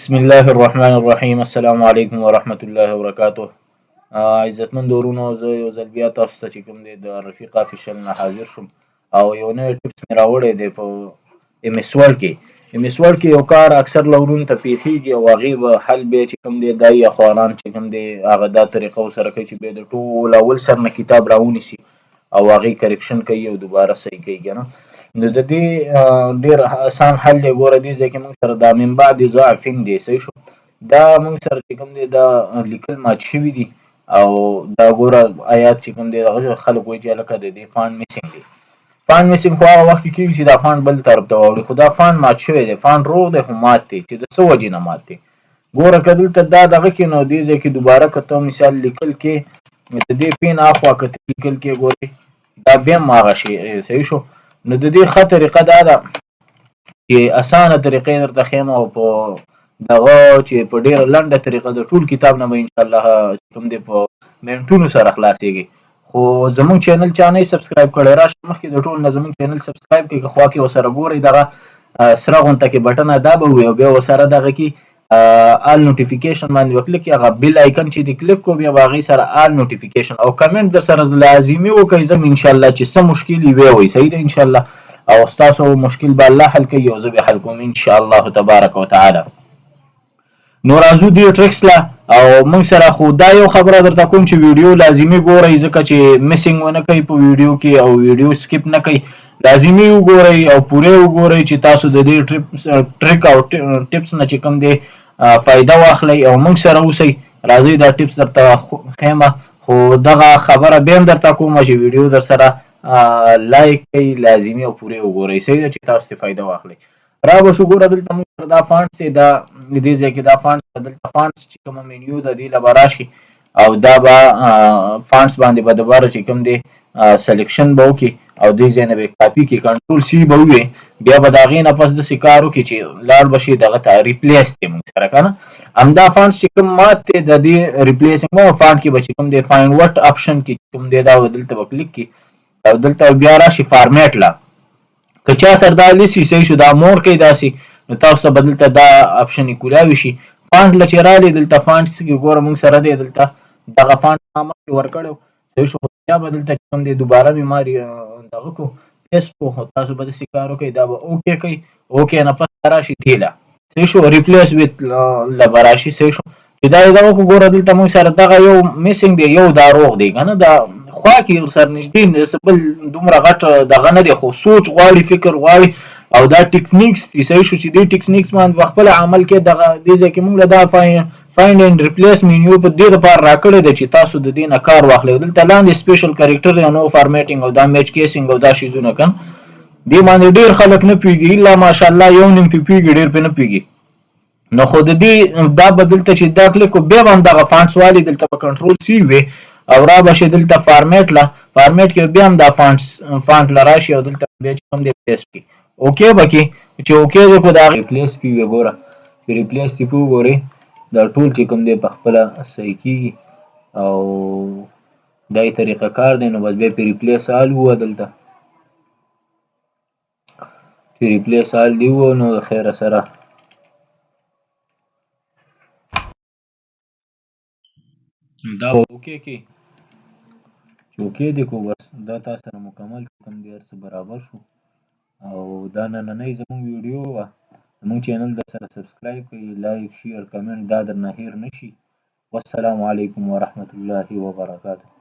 بسم الله الرحمن الرحیم. السلام علیکم ورحمت الله وبرکاته. عزتمن ورونو، زه یو ځل بیا تاسو ته چې کوم دی د رفیق افیشل نه حاضر شوم او یو نوی ټپس مې راوړی دی په ام اس ورډ کې. ام اس ورډ کې یو کار اکثر لورونو ته پیښیږي او هغې به حل بیا چې کوم دی دا یا خواران چې کوم دی هغه دا طریقه ورسره کوي چې بیا د ټول اول سر نه کتاب راونیسي او هغې کریکشن کوي او دوباره صحیح کوي که نه. نو د دې ډېر اسان حل دی. ګوره دې ځای کې موږ سره دا من بعد ضعفین دی، صحیح شو. دا موږ سره چې کوم دی دا لیکل مات شوي دي او دا ګوره آیات چې کوم دی دغه خلک وایي چې هلکه د دې فانټ میسینګ دی. فانټ میسینګ خو هغه وخت کې کېږي چې دا فانټ بل طرف ته واوړي، خو دا فانټ مات شوی دی. فانټ روغ دی خو مات دی، چې د څه وجې نه مات دی. ګوره که دلته دا دغه کې نو دې ځای کې دوباره که ته مثال لیکل کې د دې پین اخوا که ته لیکل کې ګورې دا بیا هم هغه شی صحیح شو. نو د دې ښه طریقه دا ده چې اسانه طریقه یې درته ښیم او په دغه چې په ډېره لنډه طریقه د ټول کتاب نه به انشاءالله کوم دی په منټونو سره خلاصېږي. خو زمونږ چینل چا نه سبسکرایب کړی، راشه مخکې د ټول نه زمونږ چینل سبسکرایب کړئ. که خوا کې ورسره ګورئ دغه سره غونته کې بټن دا به وي او بیا ورسره دغه کې آل نوټیفیکیشن باندې به کلیک کړئ. هغه بیل آیکن چې دی کلیک کړو بیا به هغې سره آل نوټیفیکیشن او کمنټ در سره لازمي وکړئ. زه انشاءالله چې څه مشکل یې ویې وایي، صحیح ده انشاءالله، او ستاسو مشکل به الله حل کوي او زه به حل کوم انشاءالله تبارک وتعالی. نو راځو دې ټریکس له او موږ سره. خو دا یو خبره درته کوم چې ویډیو لازمي ګورئ، ځکه چې میسینګ ونه کوي په ویډیو کې او ویډیو سکیپ نه کوي. لازمي وګورئ او پوره وګورئ چې تاسو د دې ټریک او ټپس نه چې کوم دی فایده واخلئ او موږ سره اوسئ. راځئ دا ټپس درته ښیمه، خو دغه خبره بیا هم درته کومه چې ویډیو در سره لایک کوئ لازمي او پوره وګورئ، صحیح ده، چې تاسو ترې فایده واخلئ. را به شو ګوره دلته موږ سره دا فانټس دی، دا دې ځای کې دا فانټس دلته فانټس چې کومه منیو ده دې له به راشي او دا به فانټس باندې به دوباره چې کوم دی سلیکشن به وکړي او دې ځای نه به کاپي کړي، کنټرول سی به ووایي. بیا به د هغې نه پس داسې کار وکړي چې لاړ به شي دغه ته ریپلیس دی موږ سره که نه. همدا فانټس چې کوم مات دی د دې ریپلیسینګ فانټ کې به چې کوم دی فاینډ وټ آپشن کې کوم دی دا به دلته به کلیک کړي او دلته بیا راشي فارمیټ له. که چا سره دا لیسي صحیح شو، دا مور کوي داسې، نو تاسو ته به دلته دا آپشن یې کولاوي شي. فانټ له چې راغلی دلته فانټس کې ګوره موږ سره دی دلته دغه فانټ ما مخکې ورکړی و، صحیح شو. بیا به دلته چې کوم دی دوباره مې ما دغه کړو پیسټ کړو، خو تاسو به داسې کار وکړئ دا به اوکې کوئ، اوکې نه پس راشي دې له، صحیح شو، ریپلیس ویت له به راشي، صحیح شو. چې دا یې دغه کړو ګوره دلته موږ سره دغه یو میسینګ دی، یو دا روغ دی که نه، دا خوا کې ورسره نږدې داسې بل دومره غټ دغه نه دی، خو سوچ غواړي، فکر غواړي او دا ټیکنیکس دي، صحیح شو. چې دې ټیکنیکس باندې په خپله عمل کې دغه دې ځای کې موږ له دا فایند اینډ ریپلیس مینیو په دې دپاره راکړی دی چې تاسو د دې نه کار واخلئ. دلته لاندې سپیشل کرکټر دی، نو فارمیټینګ او دا میچ کیسینګ او دا شیزونه که دې باندې ډېر خلک نه پوهېږي، الا ماشاءالله یو نیم پرې پوهېږي، ډېر پرې نه پوهېږي. نو خو د دې دا به دلته چې دا کلیک کړو بیا به هم دغه فانټس والي دلته به کنټرول سی وي او را به شي دلته فارمیټ له، فارمیټ کې بیا هم دا فانټ له راشي او دلته بیا چې کوم دی پیسټ کړي، اوکې به کړي. چې اوکې دی کړو د هغې ریپلیس پې وي، ګوره چې ریپلیس دې پې وګورئ دا ټول چې کوم دی په خپله صحیح کېږي او دا یې طریقه کار دی. نو بس بیا پې ریپلیس آل ووهه دلته، چې ریپلیس آل دې ووهه نو د خیره سره دا به اوکې کړي. چې اوکې دې کړو بس دا تا سره مکمل کوم دی هر څه برابر شو او دا نننۍ زموږ ویډیو وه. زموږ چینل در سره سبسکرایب کړئ، لایک شیر کمنټ دا درنه هیر نه شي. والسلام علیکم ورحمة الله وبرکاته.